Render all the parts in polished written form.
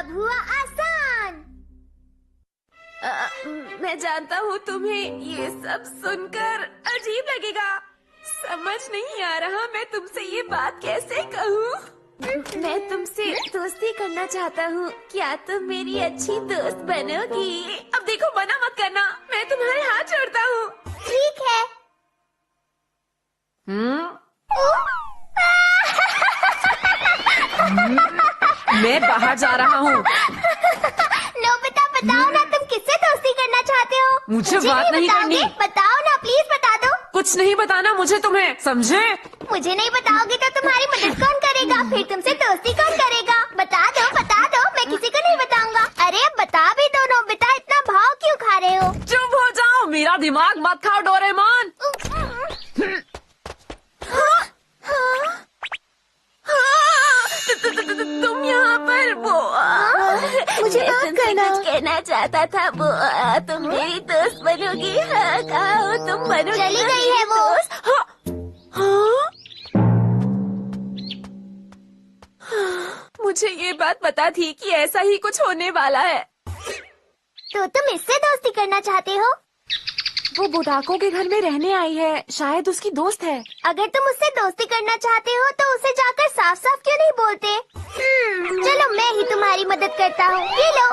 अब हुआ आसान। मैं जानता हूँ तुम्हें ये सब सुनकर अजीब लगेगा। समझ नहीं आ रहा मैं तुमसे ये बात कैसे कहूँ। मैं तुमसे दोस्ती करना चाहता हूँ, क्या तुम मेरी अच्छी दोस्त बनोगी? अब देखो, मना मत करना, मैं तुम्हारे हाथ जोड़ता हूँ। ठीक है। मैं बाहर जा रहा हूँ। नोबिता, बताओ ना, तुम किससे दोस्ती करना चाहते हो? मुझे बात नहीं करनी। बताओ ना, प्लीज बता दो। कुछ नहीं बताना मुझे तुम्हें, समझे? मुझे नहीं बताओगे तो तुम्हारी मदद कौन करेगा? फिर तुमसे दोस्ती कौन करेगा? बता दो, मैं किसी को नहीं बताऊंगा। अरे अब बता भी दो नोबिता, इतना भाव क्यों खा रहे हो? चुप हो जाओ, मेरा दिमाग मत खाओ डोरेमोन। तुम यहाँ पर वो मुझे माफ करना। कुछ कहना चाहता था, वो तुम मेरी दोस्त बनोगी? हाँ, कहा हो तुम बनोगी? चली गई है वो। मुझे ये बात पता थी कि ऐसा ही कुछ होने वाला है। तो तुम इससे दोस्ती करना चाहते हो? वो बुढ़ाकों के घर में रहने आई है, शायद उसकी दोस्त है। अगर तुम उससे दोस्ती करना चाहते हो तो उसे जाकर साफ साफ क्यों नहीं बोलते? चलो मैं ही तुम्हारी मदद करता हूँ। ये लो,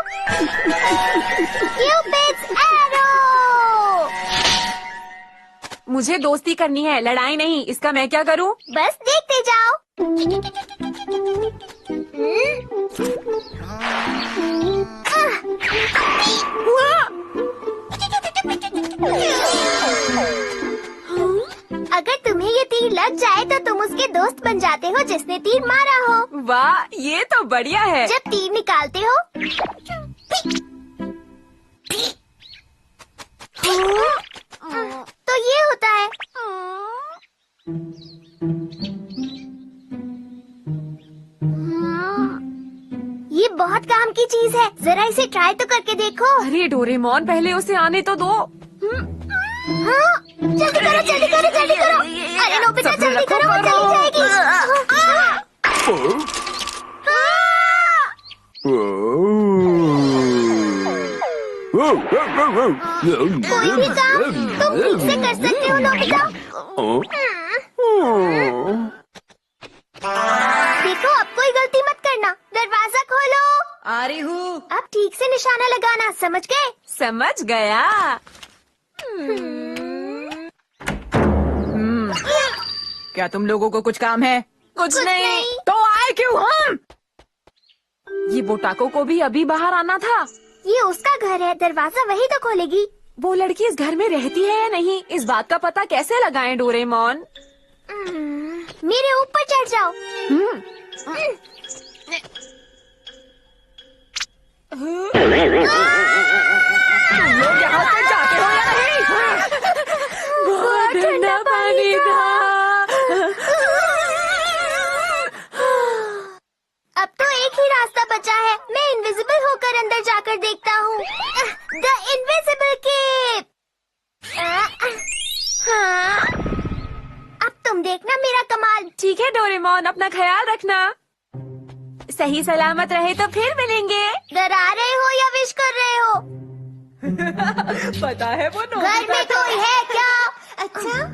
क्यूपिड्स एरो। मुझे दोस्ती करनी है, लड़ाई नहीं। इसका मैं क्या करूँ? बस देखते जाओ। अगर तुम्हें ये तीर लग जाए तो तुम उसके दोस्त बन जाते हो जिसने तीर मारा हो। वाह, ये तो बढ़िया है। जब तीर निकालते हो तो ये होता है। ये बहुत काम की चीज है, जरा इसे ट्राई तो करके देखो। अरे डोरेमोन, पहले उसे आने तो दो। हाँ, जल्दी करो, जल्दी करो, जल्दी करो। अरे नोबिता, जल्दी करो, वो चली जाएगी। कोई भी काम तुम ठीक से कर सकते हो नोबिता। देखो, अब कोई गलती मत करना। दरवाजा खोलो। आ रही हूँ। अब ठीक से निशाना लगाना, समझ गए? समझ गया। क्या तुम लोगों को कुछ काम है? कुछ नहीं। तो आए क्यों हम? ये बोटाको को भी अभी बाहर आना था। ये उसका घर है, दरवाजा वही तो खोलेगी। वो लड़की इस घर में रहती है या नहीं, इस बात का पता कैसे लगाएं डोरेमोन? मेरे ऊपर चढ़ जाओ। तुम लोग यहाँ से जाते हो या नहीं? बहुत ठंडा पानी था। अब तो एक ही रास्ता बचा है। मैं इनविजिबल होकर अंदर जाकर देखता हूँ। The invisible cape. हाँ, अब तुम देखना मेरा कमाल। ठीक है डोरेमोन, अपना ख्याल रखना। सही सलामत रहे तो फिर मिलेंगे। डरा रहे हो या विश कर रहे हो? पता है वो घर में कोई है क्या? अच्छा,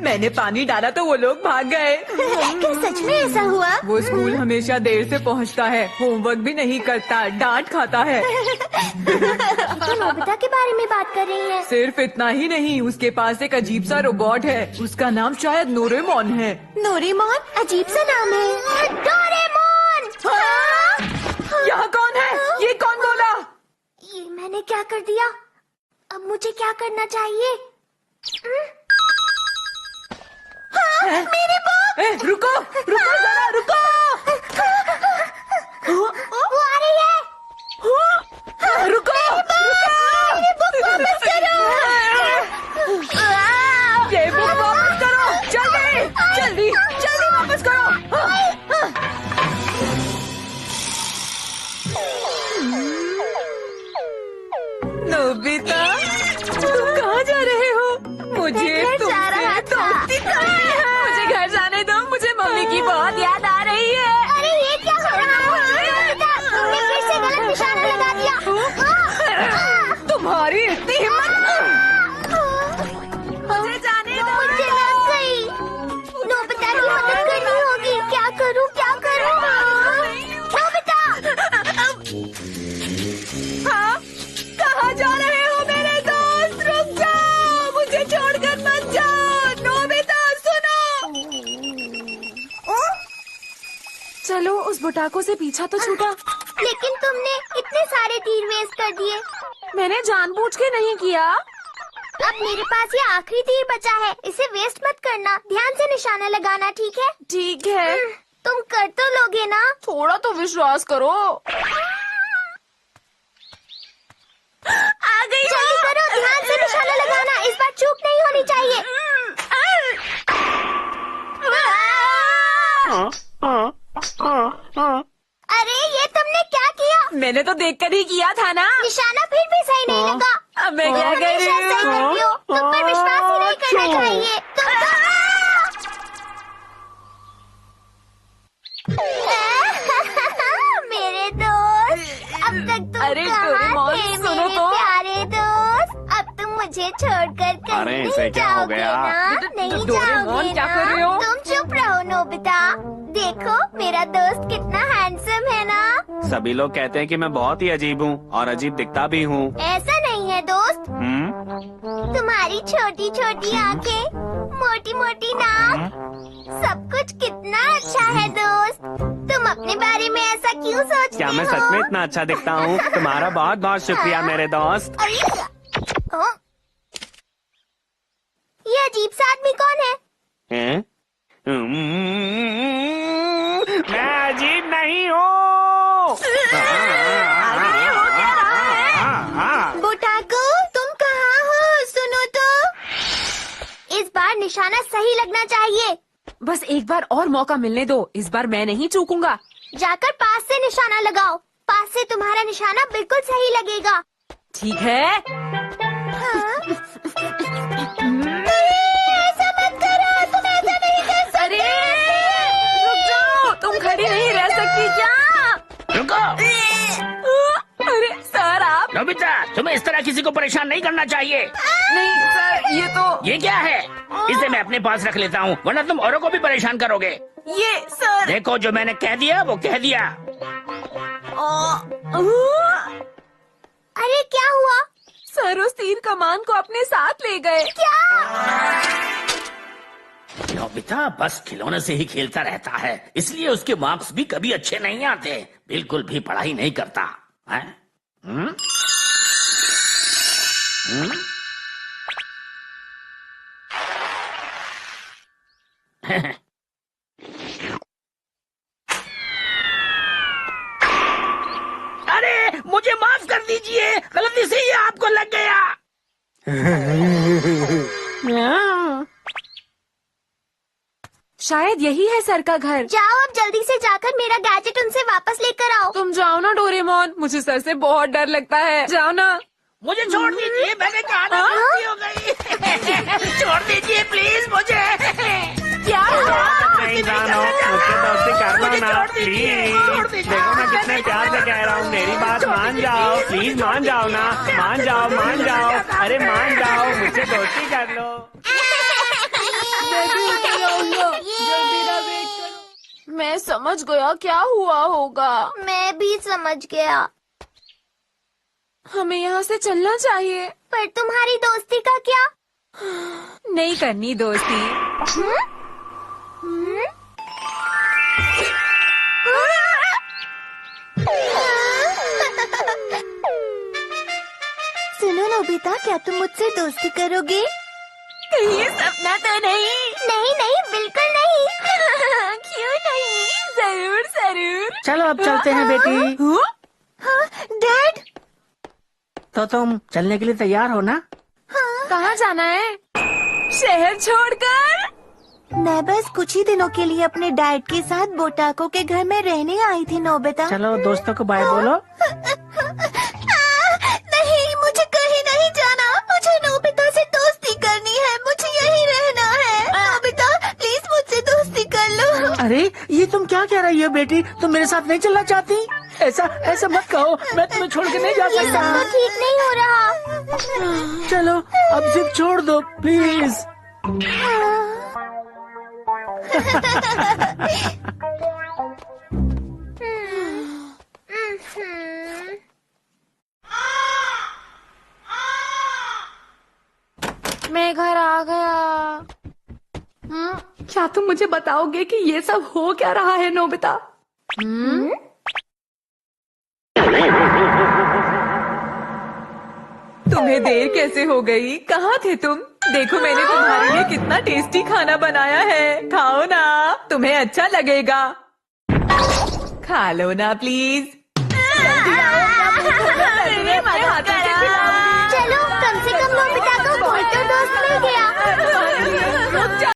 मैंने पानी डाला तो वो लोग भाग गए। क्या सच में ऐसा हुआ? वो स्कूल हमेशा देर से पहुंचता है, होमवर्क भी नहीं करता, डांट खाता है। तो नोबिता के बारे में बात कर रही है। सिर्फ इतना ही नहीं, उसके पास एक अजीब सा रोबोट है। उसका नाम शायद नोरेमोन है। नोरेमोन? अजीब सा नाम है। डोरेमोन! यहाँ कौन है? ये कौन बोला? ये मैंने क्या कर दिया? अब मुझे क्या करना चाहिए? हाँ, मेरे बुक! रुको, रुको जरा, रुको। वो आ रही है। रुको, मेरे बुक वापस करो। ये बुक वापस करो, जल्दी, जल्दी, जल्दी वापस करो। नोबिता, तुम कहाँ जा रहे हो? मुझे जा रहा था। मुझे घर जाने दो, मुझे मम्मी की बहुत याद आ रही है। चलो उस बुटाको से पीछा तो छूटा। लेकिन तुमने इतने सारे तीर वेस्ट कर दिए। मैंने जानबूझ के नहीं किया। अब मेरे पास ये आखिरी तीर बचा है, इसे वेस्ट मत करना। ध्यान से निशाना लगाना, ठीक है? ठीक है। तुम कर तो लोगे ना? थोड़ा तो विश्वास करो। आ गई। जल्दी करो, ध्यान से निशाना लगाना, इस बार चूक नहीं होनी चाहिए। अरे ये तुमने क्या किया? मैंने तो देखकर ही किया था ना। निशाना फिर भी सही नहीं लगा। अब मैं क्या तुम हमेशा करूं? सही करती हो, तुम पर विश्वास ही नहीं करना चाहिए। मेरे दोस्त, अब तक तुम अरे कहाँ डोरेमोन, थे सुनो मेरे तो। प्यारे दोस्त? अब तुम मुझे छोड़कर कहीं अरे, नहीं इसे क्या हो जाओगे गया? ना? नहीं डोरेमोन, जाओगे क्या ना? कर रहे हो? तुम चुप रहो नोबिता। देखो मेरा दोस्त कितना हैंडसम है ना? सभी लोग कहते हैं कि मैं बहुत ही अजीब हूँ और अजीब दिखता भी हूँ। ऐसा नहीं है दोस्त। तुम्हारी छोटी छोटी आंखें, मोटी मोटी नाक, सब कुछ कितना अच्छा है दोस्त। तुम अपने बारे में ऐसा क्यों सोचते हो? क्या मैं सच में इतना अच्छा दिखता हूँ? तुम्हारा बहुत बहुत शुक्रिया मेरे दोस्त। ओ, ये अजीब सा आदमी कौन है? हैं? मैं अजीब नहीं हूँ। बुटाको, तुम कहाँ हो? सुनो तो। इस बार निशाना सही लगना चाहिए। बस एक बार और मौका मिलने दो, इस बार मैं नहीं चूकूंगा। जाकर पास से निशाना लगाओ, पास से तुम्हारा निशाना बिल्कुल सही लगेगा। ठीक है। ऐसा मत करो, तुम ऐसा नहीं कर सकते। अरे रुक जाओ, तुम खड़ी नहीं रह सकती क्या? रुको। अरे सर आप। नोबिता, तुम्हें इस तरह किसी को परेशान नहीं करना चाहिए। नहीं सर, ये तो ये क्या है? इसे मैं अपने पास रख लेता हूँ, वरना तुम औरों को भी परेशान करोगे। ये सर। देखो, जो मैंने कह दिया वो कह दिया। अरे क्या हुआ? सर उस तीर कमान को अपने साथ ले गए। क्या? नोबिता बस खिलौने से ही खेलता रहता है, इसलिए उसके मार्क्स भी कभी अच्छे नहीं आते। बिल्कुल भी पढ़ाई नहीं करता है? अरे मुझे माफ कर दीजिए, गलती से ये आपको लग गया। शायद यही है सर का घर। जाओ अब जल्दी से जाकर मेरा गैजेट उनसे वापस लेकर आओ। तुम जाओ ना डोरेमोन, मुझे सर से बहुत डर लगता है। जाओ ना। मुझे छोड़ दीजिए, मैंने कहा ना गलती हो गई। छोड़ दीजिए प्लीज मुझे। क्या हुआ? नहीं जानो, मुझसे दोस्ती कर लो ना प्लीज। देखो मैं कितने प्यार से कह रहा हूँ, मेरी बात मान जाओ प्लीज, मान जाओ ना, मान जाओ मान जाओ। अरे मान जाओ, मुझसे दोस्ती कर लो। मैं समझ गया क्या हुआ होगा। मैं भी समझ गया। हमें यहाँ से चलना चाहिए। पर तुम्हारी दोस्ती का क्या? नहीं करनी दोस्ती। सुनो नोबिता, क्या तुम मुझसे दोस्ती करोगे? कहीं ये सपना तो नहीं? नहीं नहीं, बिल्कुल नहीं। क्यों नहीं? जरूर जरूर। चलो अब चलते हैं बेटी। हाँ, डैड। तो तुम चलने के लिए तैयार हो ना? कहाँ जाना है? शहर छोड़कर? मैं बस कुछ ही दिनों के लिए अपने डैड के साथ बोटाको के घर में रहने आई थी नोबिता। चलो दोस्तों को बाय बोलो। नहीं, मुझे कहीं नहीं जाना। मुझे नोबिता से दोस्ती करनी है, मुझे यहीं रहना है। नोबिता प्लीज मुझसे दोस्ती कर लो। अरे ये तुम क्या कह रही हो बेटी? तुम मेरे साथ नहीं चलना चाहती? ऐसा ऐसा मत कहो, मैं तुम्हें छोड़ के नहीं जा ये सब तो सकता। ठीक नहीं हो रहा। चलो अब सिर्फ छोड़ दो प्लीज। मैं घर आ गया। क्या तुम मुझे बताओगे कि ये सब हो क्या रहा है नोबिता? तुम्हें देर कैसे हो गई? कहाँ थे तुम? देखो मैंने तुम्हारे लिए कितना टेस्टी खाना बनाया है, खाओ ना, तुम्हें अच्छा लगेगा। खा लो ना प्लीज। जल्दी आओ, मैं अपने हाथों से खिलाऊंगी। चलो कम से कम नोबिता को कोई तो दोस्त मिल गया। रुक जाओ।